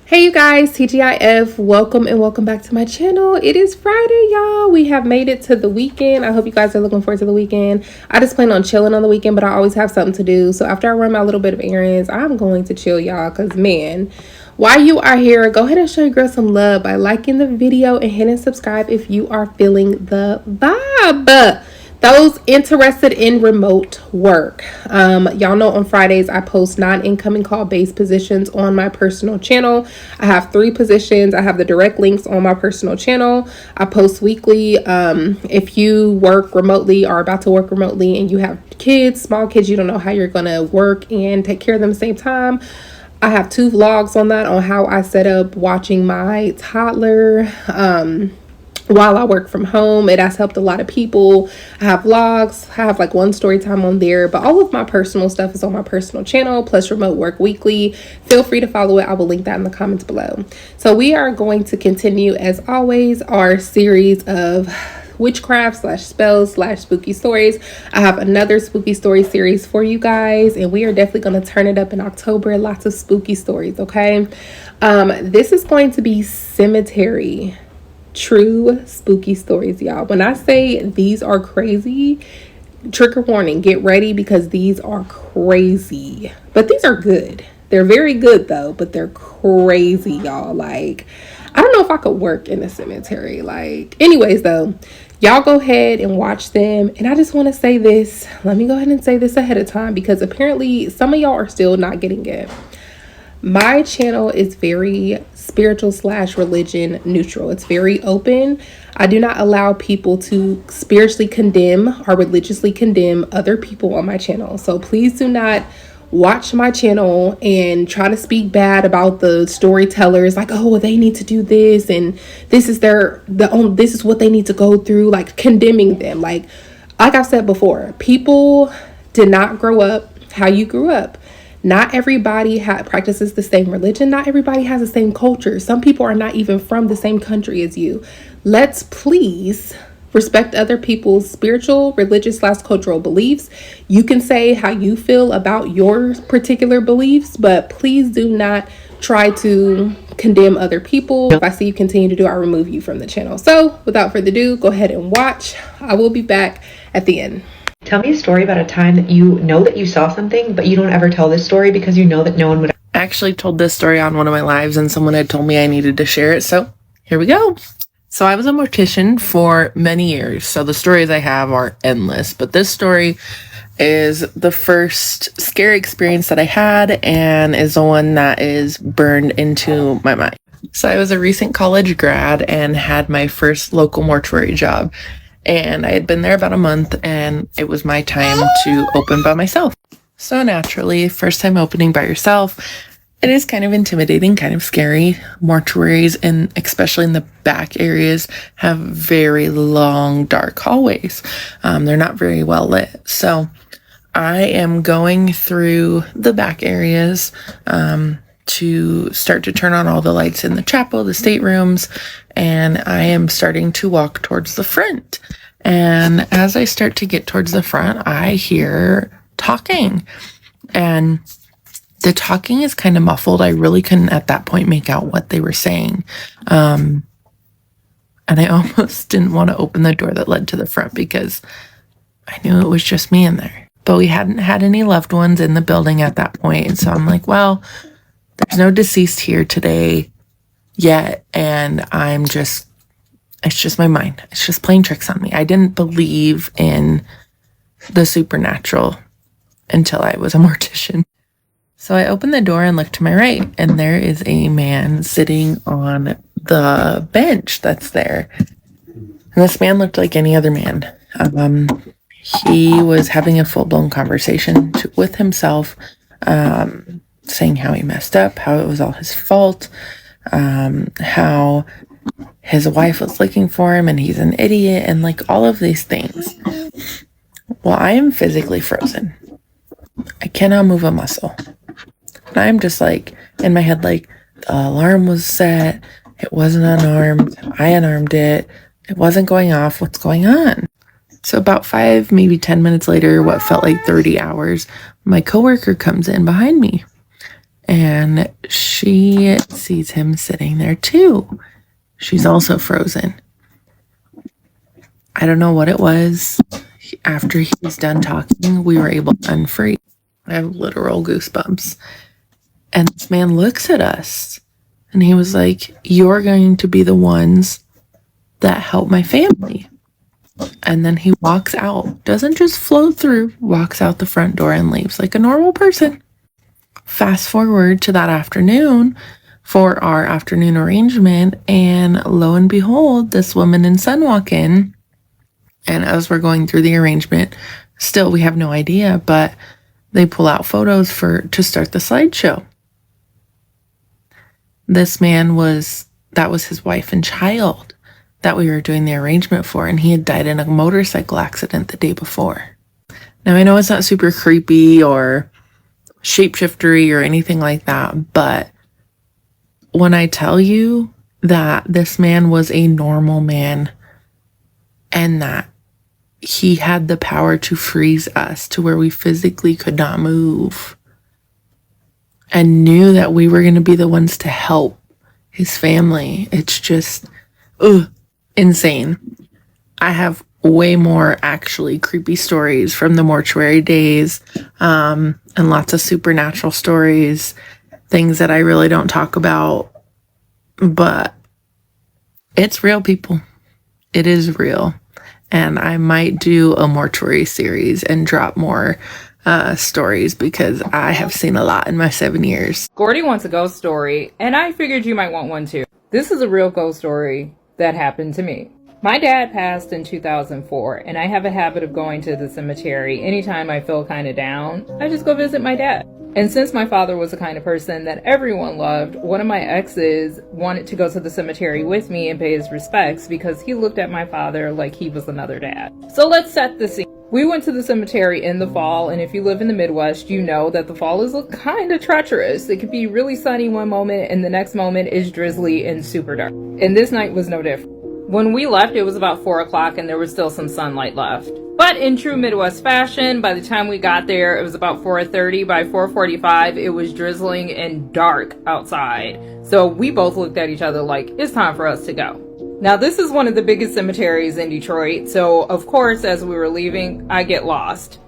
Hey you guys, TGIF, welcome and welcome back to my channel. It is Friday, y'all. We have made it to the weekend. I hope you guys are looking forward to the weekend. I just plan on chilling on the weekend, but I always have something to do. So after I run my little bit of errands, I'm going to chill, y'all, because man, while you are here, go ahead and show your girl some love by liking the video and hitting subscribe if you are feeling the vibe. Those interested in remote work, y'all know on Fridays I post non-incoming call based positions on my personal channel. I have 3 positions. I have the direct links on my personal channel. I post weekly. If you work remotely or about to work remotely and you have kids, small kids, you don't know how you're gonna work and take care of them at the same time, I have 2 vlogs on that, on how I set up watching my toddler while I work from home. It has helped a lot of people. I have vlogs. I have like 1 story time on there, but all of my personal stuff is on my personal channel, plus remote work weekly. Feel free to follow it. I will link that in the comments below. So we are going to continue, as always, our series of witchcraft / spells / spooky stories. I have another spooky story series for you guys, and we are definitely going to turn it up in October. Lots of spooky stories, okay? This is going to be Cemetery. True spooky stories, y'all. When I say these are crazy, trigger warning, get ready, because these are crazy. But these are good. They're very good though, but they're crazy, y'all. Like, I don't know if I could work in a cemetery. Like, anyways though, y'all go ahead and watch them. And I just want to say this. Let me go ahead and say this ahead of time, because apparently some of y'all are still not getting it. My channel is very spiritual / religion neutral. It's very open. I do not allow people to spiritually condemn or religiously condemn other people on my channel. So please do not watch my channel and try to speak bad about the storytellers, like, oh, they need to do this and this is this is what they need to go through, like condemning them. Like I've said before, people did not grow up how you grew up. Not everybody practices the same religion. Not everybody has the same culture. Some people are not even from the same country as you. Let's please respect other people's spiritual, religious / cultural beliefs. You can say how you feel about your particular beliefs, but please do not try to condemn other people. If I see you continue to do, I'll remove you from the channel. So without further ado, go ahead and watch. I will be back at the end. Tell me a story about a time that you know that you saw something, but you don't ever tell this story because you know that no one would. I actually told this story on one of my lives and someone had told me I needed to share it. So here we go. So I was a mortician for many years. So the stories I have are endless, but this story is the first scary experience that I had and is the one that is burned into my mind. So I was a recent college grad and had my first local mortuary job. And I had been there about a month and it was my time to open by myself. So naturally, first time opening by yourself, it is kind of intimidating, kind of scary. Mortuaries, and especially in the back areas, have very long, dark hallways. They're not very well lit. So I am going through the back areas to start to turn on all the lights in the chapel, the staterooms, and I am starting to walk towards the front. And as I start to get towards the front, I hear talking, and the talking is kind of muffled. I really couldn't at that point make out what they were saying. And I almost didn't want to open the door that led to the front because I knew it was just me in there. But we hadn't had any loved ones in the building at that point. And so I'm like, well, there's no deceased here today yet. And it's just my mind. It's just playing tricks on me. I didn't believe in the supernatural until I was a mortician. So I opened the door and looked to my right, and there is a man sitting on the bench that's there. And this man looked like any other man. He was having a full-blown conversation with himself, saying how he messed up, how it was all his fault, how his wife was looking for him and he's an idiot, and like all of these things. Well, I am physically frozen. I cannot move a muscle. And I'm just like, in my head, like, the alarm was set. It wasn't unarmed. I unarmed it. It wasn't going off. What's going on? So about 5, maybe 10 minutes later, what felt like 30 hours, my coworker comes in behind me. and she sees him sitting there too. She's also frozen. I don't know what it was. After he was done talking, we were able to unfreeze. I have literal goosebumps. And this man looks at us and he was like, "You're going to be the ones that help my family." And then he walks out, doesn't just float through, walks out the front door and leaves like a normal person. Fast forward to that afternoon for our afternoon arrangement, and lo and behold, this woman and son walk in. And as we're going through the arrangement, still we have no idea, but they pull out photos to start the slideshow. This man that was his wife and child that we were doing the arrangement for, and he had died in a motorcycle accident the day before. Now, I know it's not super creepy or shapeshiftery or anything like that, but when I tell you that this man was a normal man and that he had the power to freeze us to where we physically could not move and knew that we were going to be the ones to help his family, it's just insane. I have way more actually creepy stories from the mortuary days, and lots of supernatural stories, things that I really don't talk about, but it's real, people. It is real. And I might do a mortuary series and drop more stories because I have seen a lot in my 7 years. Gordy wants a ghost story, and I figured you might want one too. This is a real ghost story that happened to me. My dad passed in 2004, and I have a habit of going to the cemetery anytime I feel kind of down. I just go visit my dad. And since my father was the kind of person that everyone loved, one of my exes wanted to go to the cemetery with me and pay his respects because he looked at my father like he was another dad. So let's set the scene. We went to the cemetery in the fall, and if you live in the Midwest, you know that the fall is kind of treacherous. It could be really sunny one moment, and the next moment is drizzly and super dark. And this night was no different. When we left, it was about 4 o'clock and there was still some sunlight left. But in true Midwest fashion, by the time we got there, it was about 4:30. By 4:45, it was drizzling and dark outside. So we both looked at each other like, it's time for us to go. Now, this is one of the biggest cemeteries in Detroit. So, of course, as we were leaving, I get lost.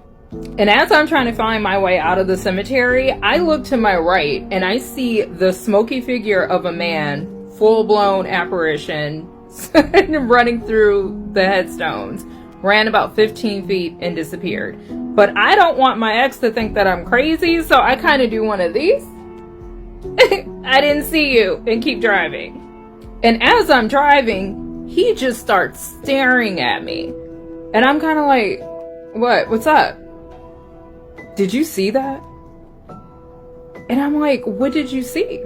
And as I'm trying to find my way out of the cemetery, I look to my right and I see the smoky figure of a man, full-blown apparition, running through the headstones, ran about 15 feet and disappeared. But I don't want my ex to think that I'm crazy, so I kind of do one of these. I didn't see you, and keep driving. And as I'm driving, he just starts staring at me. And I'm kind of like, what's up? Did you see that? And I'm like, what did you see?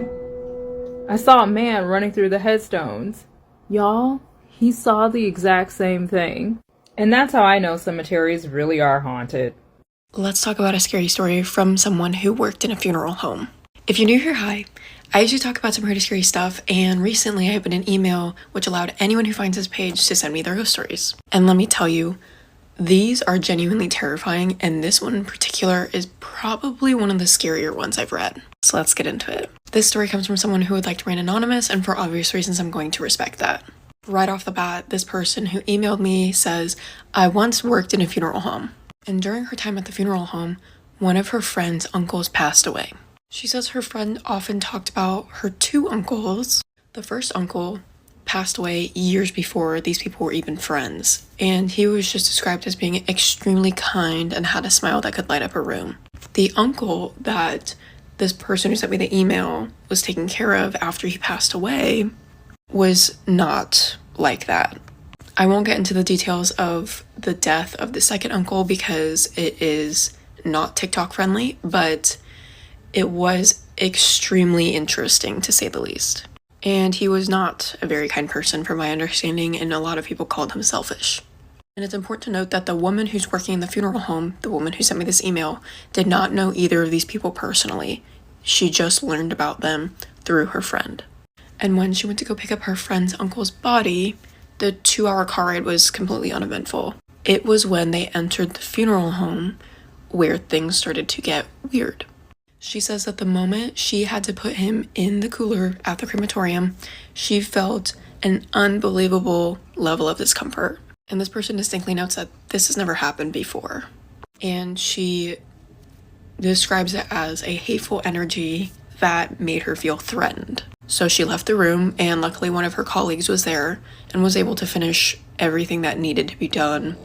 I saw a man running through the headstones. Y'all, he saw the exact same thing. And that's how I know cemeteries really are haunted. Let's talk about a scary story from someone who worked in a funeral home. If you're new here, hi. I usually talk about some pretty scary stuff, and recently I opened an email which allowed anyone who finds this page to send me their ghost stories. And let me tell you, these are genuinely terrifying, and this one in particular is probably one of the scarier ones I've read. So let's get into it. This story comes from someone who would like to remain anonymous, and for obvious reasons I'm going to respect that. Right off the bat, this person who emailed me says, I once worked in a funeral home, and during her time at the funeral home, one of her friend's uncles passed away. She says her friend often talked about her two uncles. The first uncle passed away years before these people were even friends, and he was just described as being extremely kind and had a smile that could light up a room. The uncle that this person who sent me the email was taking care of after he passed away was not like that. I won't get into the details of the death of the second uncle because it is not TikTok friendly, but it was extremely interesting to say the least. And he was not a very kind person from my understanding, and a lot of people called him selfish. And it's important to note that the woman who's working in the funeral home, the woman who sent me this email, did not know either of these people personally. She just learned about them through her friend. And when she went to go pick up her friend's uncle's body, the 2-hour car ride was completely uneventful. It was when they entered the funeral home where things started to get weird. She says that the moment she had to put him in the cooler at the crematorium, she felt an unbelievable level of discomfort. And this person distinctly notes that this has never happened before. And she describes it as a hateful energy that made her feel threatened. So she left the room, and luckily one of her colleagues was there and was able to finish everything that needed to be done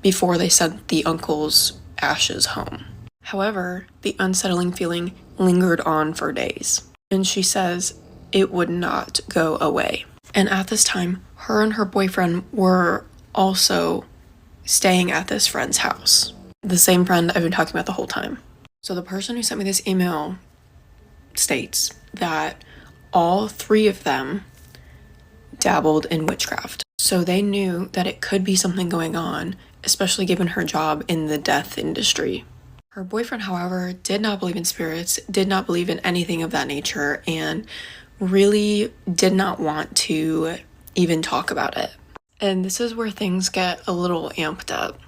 before they sent the uncle's ashes home. However, the unsettling feeling lingered on for days, and she says it would not go away. And at this time, her and her boyfriend were also staying at this friend's house. The same friend I've been talking about the whole time. So the person who sent me this email states that all three of them dabbled in witchcraft. So they knew that it could be something going on, especially given her job in the death industry. Her boyfriend, however, did not believe in spirits, did not believe in anything of that nature, and really did not want to even talk about it. And this is where things get a little amped up.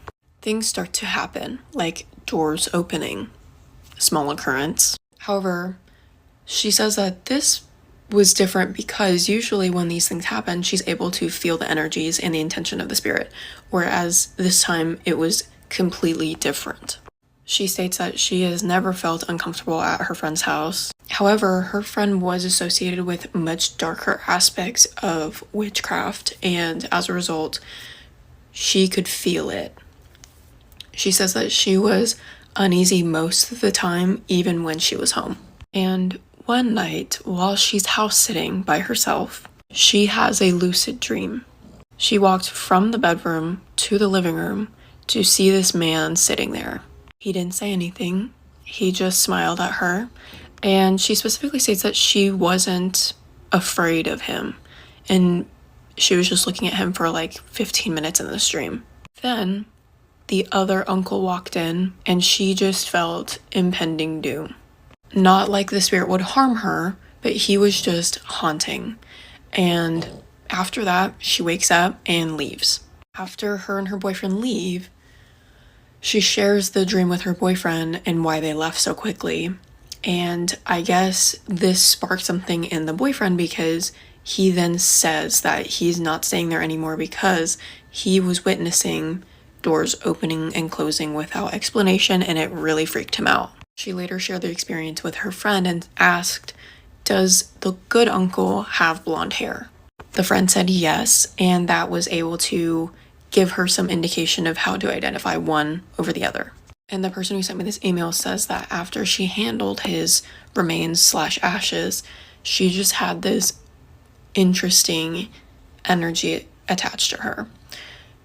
Things start to happen, like doors opening, small occurrence. However, she says that this was different because usually when these things happen, she's able to feel the energies and the intention of the spirit, whereas this time it was completely different. She states that she has never felt uncomfortable at her friend's house. However, her friend was associated with much darker aspects of witchcraft, and as a result, she could feel it. She says that she was uneasy most of the time, even when she was home. And one night, while she's house sitting by herself, she has a lucid dream. She walked from the bedroom to the living room to see this man sitting there. He didn't say anything. He just smiled at her. And she specifically states that she wasn't afraid of him. And she was just looking at him for like 15 minutes in this dream. Then the other uncle walked in and she just felt impending doom. Not like the spirit would harm her, but he was just haunting. And after that, she wakes up and leaves. After her and her boyfriend leave, she shares the dream with her boyfriend and why they left so quickly. And I guess this sparked something in the boyfriend because he then says that he's not staying there anymore because he was witnessing doors opening and closing without explanation, and it really freaked him out. She later shared the experience with her friend and asked, "Does the good uncle have blonde hair?" The friend said yes, and that was able to give her some indication of how to identify one over the other. And the person who sent me this email says that after she handled his remains/ashes, she just had this interesting energy attached to her.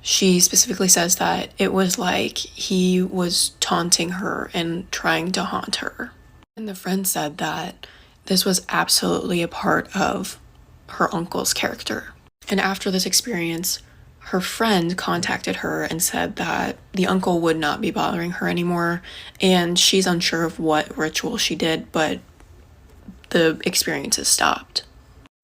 She specifically says that it was like he was taunting her and trying to haunt her. And the friend said that this was absolutely a part of her uncle's character. And after this experience, her friend contacted her and said that the uncle would not be bothering her anymore, and she's unsure of what ritual she did, but the experience has stopped.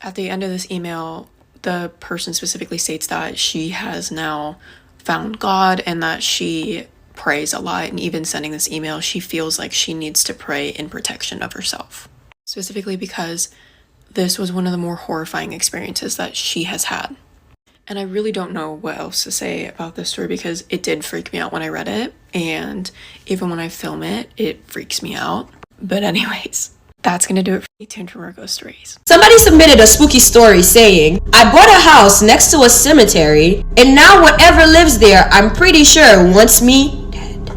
At the end of this email, the person specifically states that she has now found God and that she prays a lot, and even sending this email, she feels like she needs to pray in protection of herself. Specifically because this was one of the more horrifying experiences that she has had. And I really don't know what else to say about this story because it did freak me out when I read it, and even when I film it, it freaks me out. But anyways, that's gonna do it for Stay tuned for more ghost stories. Somebody submitted a spooky story saying, "I bought a house next to a cemetery, and now whatever lives there, I'm pretty sure wants me dead."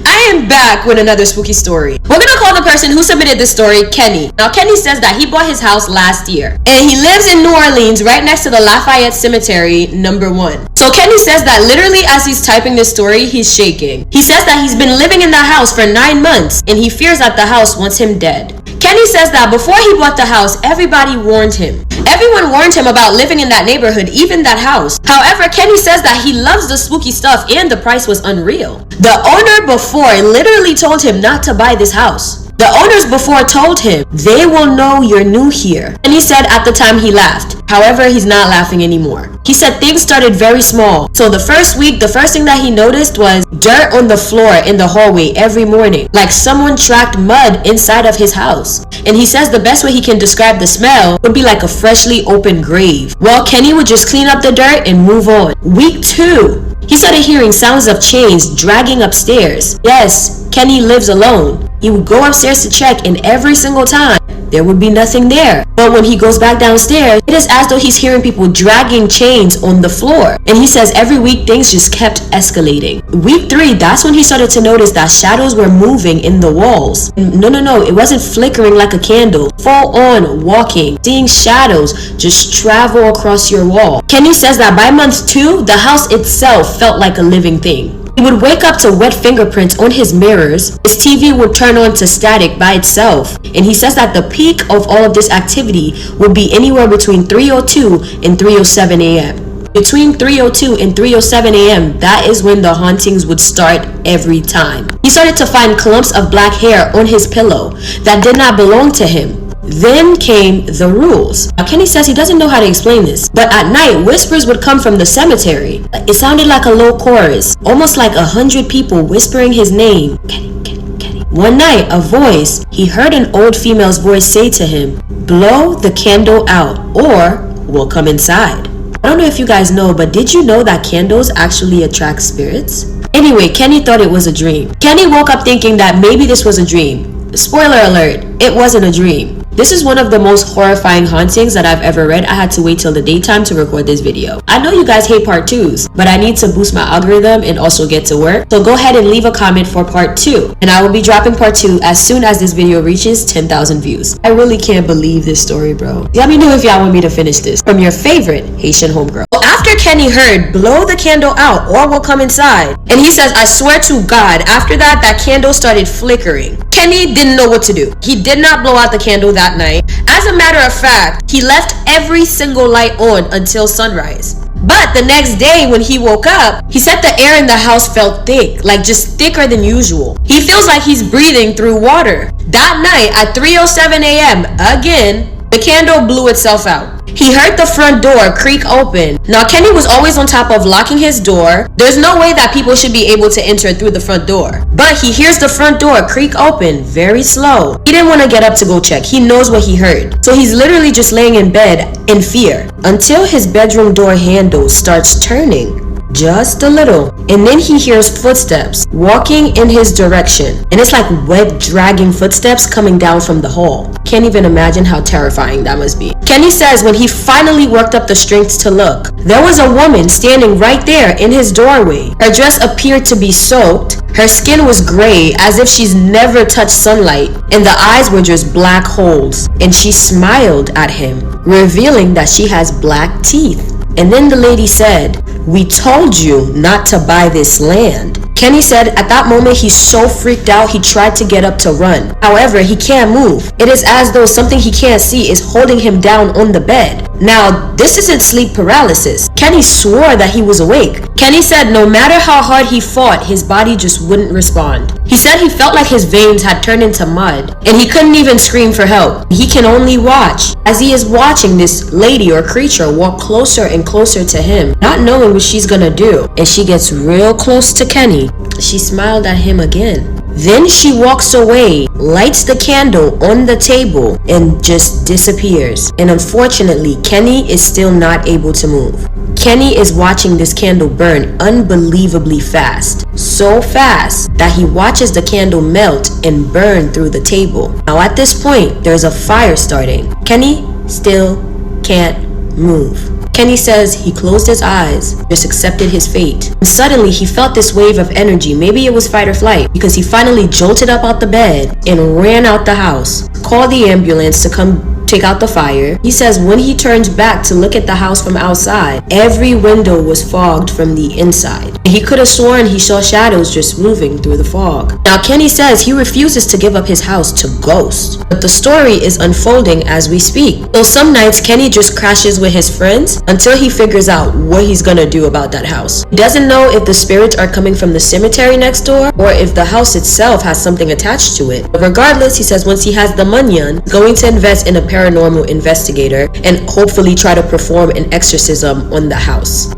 I am back with another spooky story. We're gonna call the person who submitted this story Kenny. Now, Kenny says that he bought his house last year, and he lives in New Orleans right next to the Lafayette Cemetery, number 1. So Kenny says that literally as he's typing this story, he's shaking. He says that he's been living in the house for 9 months, and he fears that the house wants him dead. Kenny says that before he bought the house, everybody warned him. Everyone warned him about living in that neighborhood, even that house. However, Kenny says that he loves the spooky stuff and the price was unreal. The owner before literally told him not to buy this house. The owners before told him, "They will know you're new here." And he said at the time he laughed, However, he's not laughing anymore. He said things started very small. So the first week, the first thing that he noticed was dirt on the floor in the hallway every morning, like someone tracked mud inside of his house. And he says the best way he can describe the smell would be like a freshly opened grave. Well, Kenny would just clean up the dirt and move on. Week 2, he started hearing sounds of chains dragging upstairs. Yes, Kenny lives alone. He would go upstairs to check, and every single time, there would be nothing there. But when he goes back downstairs, it is as though he's hearing people dragging chains on the floor. And he says every week things just kept escalating. Week 3, that's when he started to notice that shadows were moving in the walls. No, it wasn't flickering like a candle. Full on walking, seeing shadows just travel across your wall. Kenny says that by month 2, the house itself felt like a living thing. He would wake up to wet fingerprints on his mirrors. His TV would turn on to static by itself. And he says that the peak of all of this activity would be anywhere between 3:02 and 3:07 a.m. Between 3:02 and 3:07 a.m., that is when the hauntings would start every time. He started to find clumps of black hair on his pillow that did not belong to him. Then came the rules. Now, Kenny says he doesn't know how to explain this, but at night, whispers would come from the cemetery. It sounded like a low chorus, almost like 100 people whispering his name. Kenny, Kenny, Kenny. One night, a voice, he heard an old female's voice say to him, "Blow the candle out, or we'll come inside." I don't know if you guys know, but did you know that candles actually attract spirits? Anyway, Kenny thought it was a dream. Kenny woke up thinking that maybe this was a dream. Spoiler alert, it wasn't a dream. This is one of the most horrifying hauntings that I've ever read. I had to wait till the daytime to record this video. I know you guys hate part 2s, but I need to boost my algorithm and also get to work. So go ahead and leave a comment for part 2. And I will be dropping part 2 as soon as this video reaches 10,000 views. I really can't believe this story, bro. Let me know if y'all want me to finish this. From your favorite Haitian homegirl. Well, after Kenny heard, "Blow the candle out or we'll come inside," and he says, "I swear to God," after that, that candle started flickering. Kenny didn't know what to do. He did not blow out the candle that night. As a matter of fact, he left every single light on until sunrise. But the next day when he woke up, he said the air in the house felt thick, like just thicker than usual. He feels like he's breathing through water. That night at 3:07 a.m., again, the candle blew itself out. He heard the front door creak open. Now, Kenny was always on top of locking his door. There's no way that people should be able to enter through the front door. But he hears the front door creak open very slow. He didn't want to get up to go check. He knows what he heard. So he's literally just laying in bed in fear until his bedroom door handle starts turning. Just a little. And then he hears footsteps walking in his direction. And it's like wet, dragging footsteps coming down from the hall. Can't even imagine how terrifying that must be. Kenny says when he finally worked up the strength to look, there was a woman standing right there in his doorway. Her dress appeared to be soaked. Her skin was gray, as if she's never touched sunlight. And the eyes were just black holes. And she smiled at him, revealing that she has black teeth. And then the lady said, "We told you not to buy this land." Kenny said at that moment he's so freaked out he tried to get up to run. However, he can't move. It is as though something he can't see is holding him down on the bed. Now, this isn't sleep paralysis. Kenny swore that he was awake. Kenny said no matter how hard he fought, his body just wouldn't respond. He said he felt like his veins had turned into mud, and he couldn't even scream for help. He can only watch. As he is watching this lady or creature walk closer and closer to him, not knowing what she's gonna do, and she gets real close to Kenny. She smiled at him again. Then she walks away, lights the candle on the table, and just disappears. And unfortunately, Kenny is still not able to move. Kenny is watching this candle burn unbelievably fast. So fast that he watches the candle melt and burn through the table. Now at this point, there's a fire starting. Kenny still can't move. Kenny says he closed his eyes, just accepted his fate. And suddenly he felt this wave of energy. Maybe it was fight or flight, because he finally jolted up out the bed and ran out the house. Called the ambulance to come take out the fire. He says when he turns back to look at the house from outside, every window was fogged from the inside. And he could have sworn he saw shadows just moving through the fog. Now Kenny says he refuses to give up his house to ghosts, but the story is unfolding as we speak. So some nights Kenny just crashes with his friends until he figures out what he's gonna do about that house. He doesn't know if the spirits are coming from the cemetery next door or if the house itself has something attached to it. But regardless, he says once he has the money, he's going to invest in a paranormal investigator and hopefully try to perform an exorcism on the house.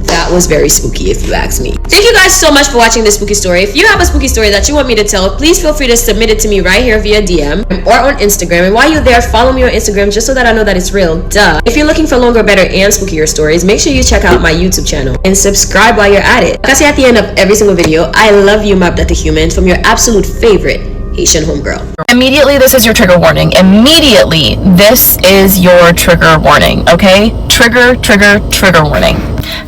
That was very spooky, if you ask me. Thank you guys so much for watching this spooky story. If you have a spooky story that you want me to tell, please feel free to submit it to me right here via DM or on Instagram. And while you're there, follow me on Instagram just so that I know that it's real. Duh. If you're looking for longer, better, and spookier stories, make sure you check out my YouTube channel and subscribe while you're at it. Like I say at the end of every single video, I love you, my bloody humans, from your absolute favorite Haitian homegirl. Immediately, this is your trigger warning. Immediately, this is your trigger warning, okay? Trigger warning.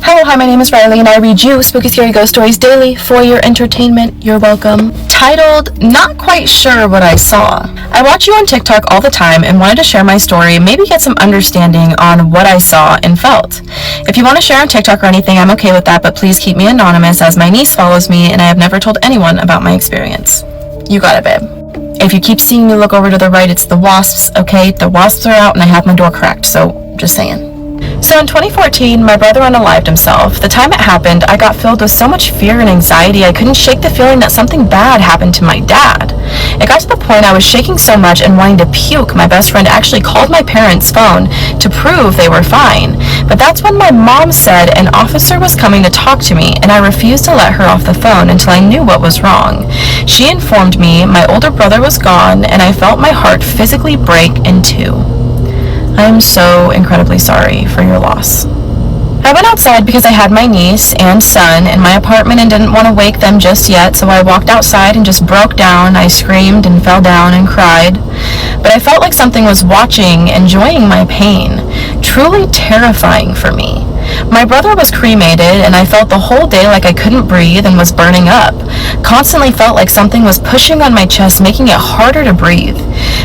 Hello, hi, my name is Riley, and I read you spooky, scary ghost stories daily for your entertainment. You're welcome. Titled, Not Quite Sure What I Saw. I watch you on TikTok all the time and wanted to share my story, maybe get some understanding on what I saw and felt. If you want to share on TikTok or anything, I'm okay with that, but please keep me anonymous as my niece follows me and I have never told anyone about my experience. You got it, babe. If you keep seeing me look over to the right, it's the wasps, okay? The wasps are out and I have my door cracked, so just saying. So in 2014, my brother unalived himself. The time it happened, I got filled with so much fear and anxiety, I couldn't shake the feeling that something bad happened to my dad. It got to the point I was shaking so much and wanting to puke, my best friend actually called my parents' phone to prove they were fine. But that's when my mom said an officer was coming to talk to me, and I refused to let her off the phone until I knew what was wrong. She informed me my older brother was gone, and I felt my heart physically break in two. I am so incredibly sorry for your loss. I went outside because I had my niece and son in my apartment and didn't want to wake them just yet, so I walked outside and just broke down. I screamed and fell down and cried. But I felt like something was watching, enjoying my pain. Truly terrifying for me. My brother was cremated and I felt the whole day like I couldn't breathe and was burning up. Constantly felt like something was pushing on my chest, making it harder to breathe.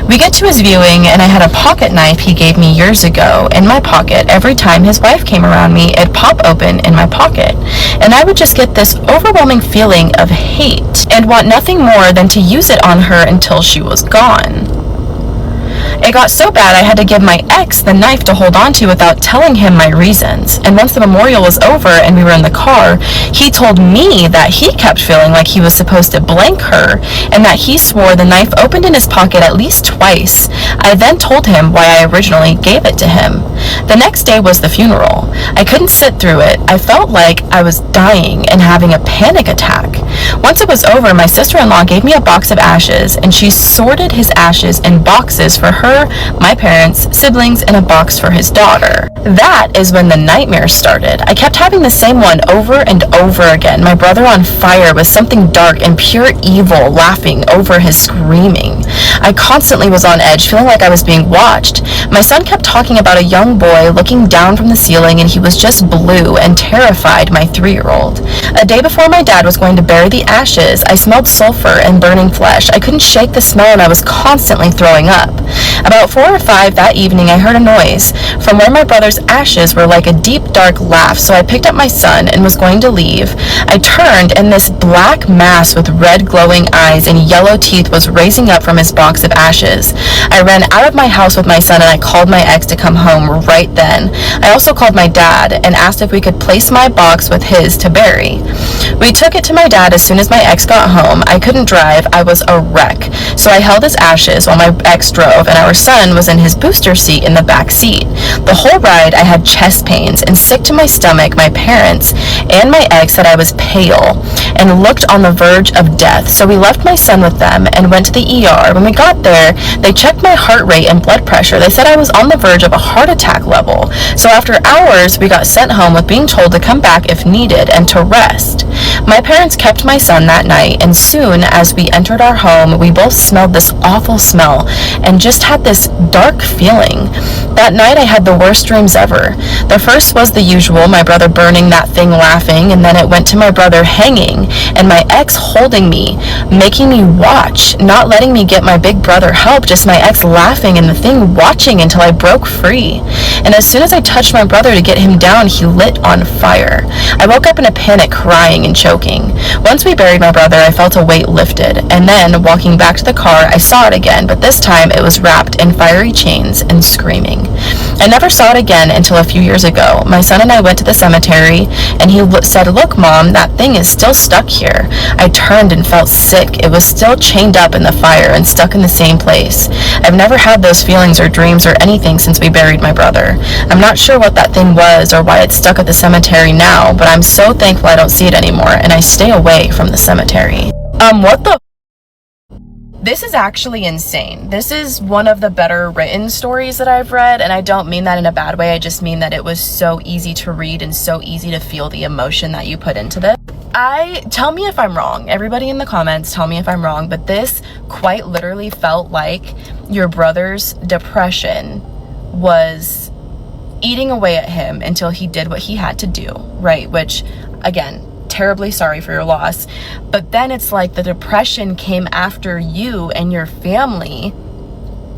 We get to his viewing and I had a pocket knife he gave me years ago in my pocket. Every time his wife came around me, it'd pop open in my pocket. And I would just get this overwhelming feeling of hate and want nothing more than to use it on her until she was gone. It got so bad I had to give my ex the knife to hold on to without telling him my reasons. And once the memorial was over and we were in the car, he told me that he kept feeling like he was supposed to blank her and that he swore the knife opened in his pocket at least twice. I then told him why I originally gave it to him. The next day was the funeral. I couldn't sit through it. I felt like I was dying and having a panic attack. Once it was over, my sister-in-law gave me a box of ashes and she sorted his ashes in boxes for her, my parents, siblings, and a box for his daughter. That is when the nightmares started. I kept having the same one over and over again. My brother on fire with something dark and pure evil laughing over his screaming. I constantly was on edge, feeling like I was being watched. My son kept talking about a young boy looking down from the ceiling and he was just blue and terrified my 3-year-old. A day before my dad was going to bury the ashes, I smelled sulfur and burning flesh. I couldn't shake the smell and I was constantly throwing up. About 4 or 5 that evening, I heard a noise from where my brother's ashes were like a deep, dark laugh, so I picked up my son and was going to leave. I turned, and this black mass with red glowing eyes and yellow teeth was raising up from his box of ashes. I ran out of my house with my son, and I called my ex to come home right then. I also called my dad and asked if we could place my box with his to bury. We took it to my dad as soon as my ex got home. I couldn't drive. I was a wreck, so I held his ashes while my ex drove, and our son was in his booster seat in the back seat. The whole ride I had chest pains and sick to my stomach. My parents and my ex said I was pale and looked on the verge of death, so we left my son with them and went to the ER. When we got there, they checked my heart rate and blood pressure. They said I was on the verge of a heart attack level. So after hours, we got sent home with being told to come back if needed and to rest. My parents kept my son that night, and soon as we entered our home, we both smelled this awful smell and just had this dark feeling. That night I had the worst dreams ever. The first was the usual, my brother burning that thing laughing, and then it went to my brother hanging and my ex holding me, making me watch, not letting me get my big brother help, just my ex laughing and the thing watching until I broke free. and as soon as I touched my brother to get him down, he lit on fire. I woke up in a panic, crying and choking. Once we buried my brother, I felt a weight lifted, and then, walking back to the car, I saw it again, but this time it was wrapped in fiery chains and screaming. I never saw it again until a few years ago. My son and I went to the cemetery, and he said, "Look, Mom, that thing is still stuck here." I turned and felt sick. It was still chained up in the fire and stuck in the same place. I've never had those feelings or dreams or anything since we buried my brother. I'm not sure what that thing was or why it's stuck at the cemetery now, but I'm so thankful I don't see it anymore, and I stay away from the cemetery. What the? This is actually insane. This is one of the better written stories that I've read, and I don't mean that in a bad way. I just mean that it was so easy to read and so easy to feel the emotion that you put into this. Tell me if I'm wrong. Everybody in the comments, tell me if I'm wrong, but this quite literally felt like your brother's depression was eating away at him until he did what he had to do, right? Which, again, terribly sorry for your loss. But then it's like the depression came after you and your family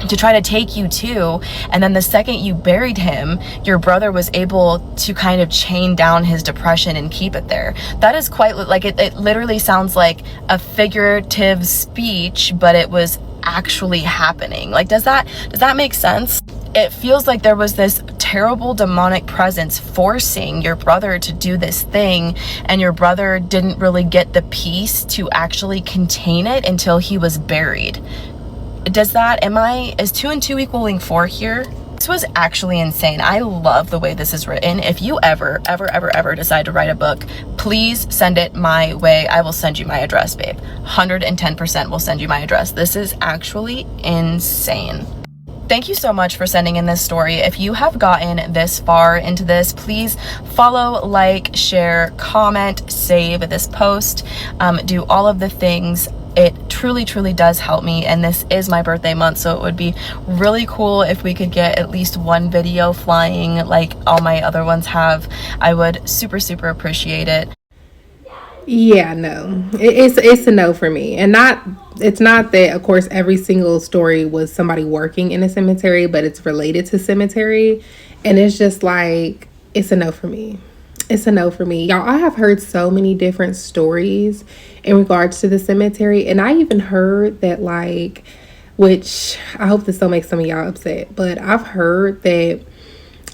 to try to take you too, and then the second you buried him, your brother was able to kind of chain down his depression and keep it there. That is quite like it literally sounds like a figurative speech, but it was actually happening. Like, does that make sense? It feels like there was this terrible demonic presence forcing your brother to do this thing, and your brother didn't really get the peace to actually contain it until he was buried. Is 2 and 2 equaling 4 here? This was actually insane. I love the way this is written. If you ever decide to write a book, please send it my way. I will send you my address, babe. 110% will send you my address. This is actually insane. Thank you so much for sending in this story. If you have gotten this far into this, please follow, like, share, comment, save this post, do all of the things. It truly does help me, and this is my birthday month, so it would be really cool if we could get at least one video flying like all my other ones have. I would super appreciate it. Yeah, no, it's a no for me. And it's not that, of course, every single story was somebody working in a cemetery, but it's related to cemetery, and it's just like, it's a no for me. It's a no for me. Y'all, I have heard so many different stories in regards to the cemetery, and I even heard that, like, which I hope this don't make some of y'all upset, but I've heard that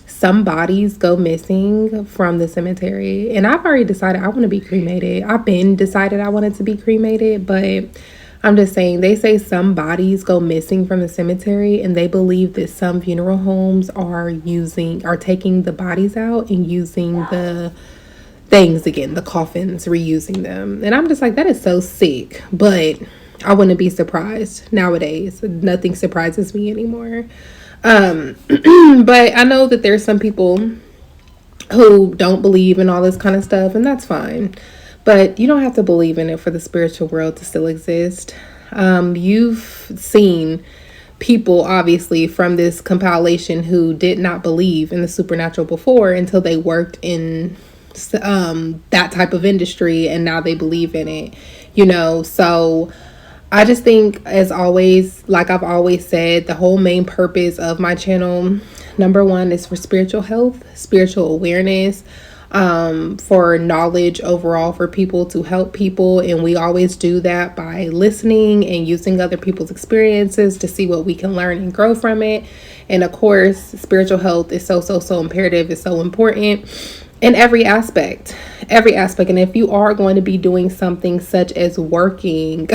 some bodies go missing from the cemetery, and I've already decided I want to be cremated. I've been decided I wanted to be cremated, but I'm just saying, they say some bodies go missing from the cemetery, and they believe that some funeral homes are taking the bodies out and using the things again, the coffins, reusing them. And I'm just like, that is so sick, but I wouldn't be surprised nowadays. Nothing surprises me anymore. But I know that there's some people who don't believe in all this kind of stuff, and that's fine. But you don't have to believe in it for the spiritual world to still exist. You've seen people, obviously, from this compilation who did not believe in the supernatural before until they worked in that type of industry, and now they believe in it, so I just think, as always, like I've always said, the whole main purpose of my channel, number one, is for spiritual health, spiritual awareness, for knowledge overall, for people, to help people. And we always do that by listening and using other people's experiences to see what we can learn and grow from it. And of course, spiritual health is so imperative. It's so important in every aspect. And if you are going to be doing something such as working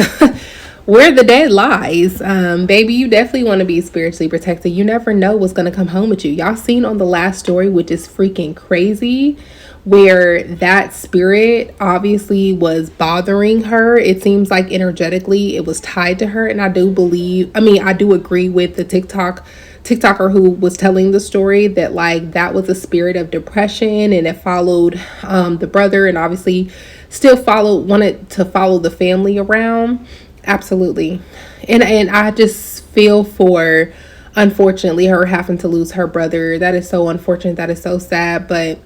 where the dead lies, baby, you definitely want to be spiritually protected. You never know what's going to come home with you. Y'all seen on the last story, which is freaking crazy, where that spirit obviously was bothering her. It seems like energetically it was tied to her. And I do agree with the TikToker who was telling the story that, like, that was a spirit of depression, and it followed the brother, and obviously still wanted to follow the family around. Absolutely. And I just feel for, unfortunately, her having to lose her brother. That is so unfortunate. That is so sad. But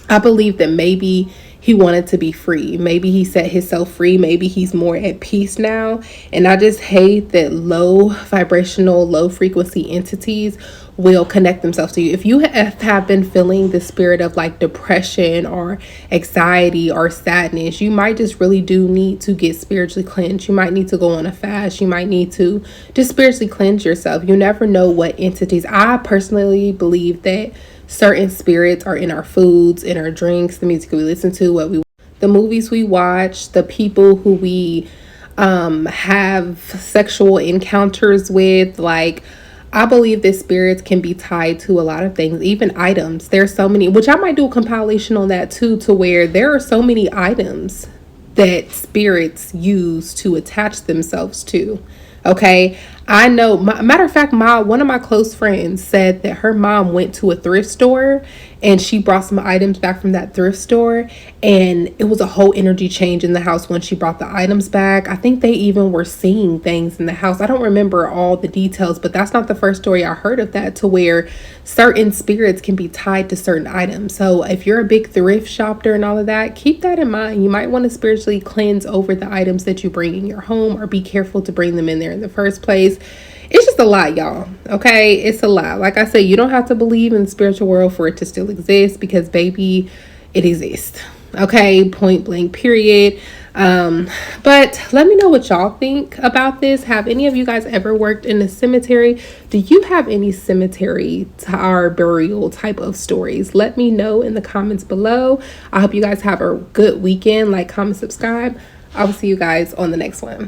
I believe that maybe he wanted to be free. Maybe he set himself free. Maybe he's more at peace now. And I just hate that low vibrational, low frequency entities will connect themselves to you. If you have been feeling the spirit of like depression or anxiety or sadness, you might just really do need to get spiritually cleansed. You might need to go on a fast. You might need to just spiritually cleanse yourself. You never know what entities. I personally believe that certain spirits are in our foods, in our drinks, the music we listen to, the movies we watch, the people who we have sexual encounters with. Like, I believe that spirits can be tied to a lot of things, even items. There's so many, which I might do a compilation on that too, to where there are so many items that spirits use to attach themselves to. Okay, I know, matter of fact, one of my close friends said that her mom went to a thrift store and she brought some items back from that thrift store, and it was a whole energy change in the house when she brought the items back. I think they even were seeing things in the house. I don't remember all the details, but that's not the first story I heard of that, to where certain spirits can be tied to certain items. So if you're a big thrift shopper and all of that, keep that in mind. You might want to spiritually cleanse over the items that you bring in your home, or be careful to bring them in there in the first place. It's just a lot, y'all. Okay, it's a lot. Like I said, you don't have to believe in the spiritual world for it to still exist, because baby, it exists. Okay, point blank, period. But let me know what y'all think about this. Have any of you guys ever worked in a cemetery? Do you have any cemetery or burial type of stories? Let me know in the comments below. I hope you guys have a good weekend. Like, comment, subscribe. I will see you guys on the next one.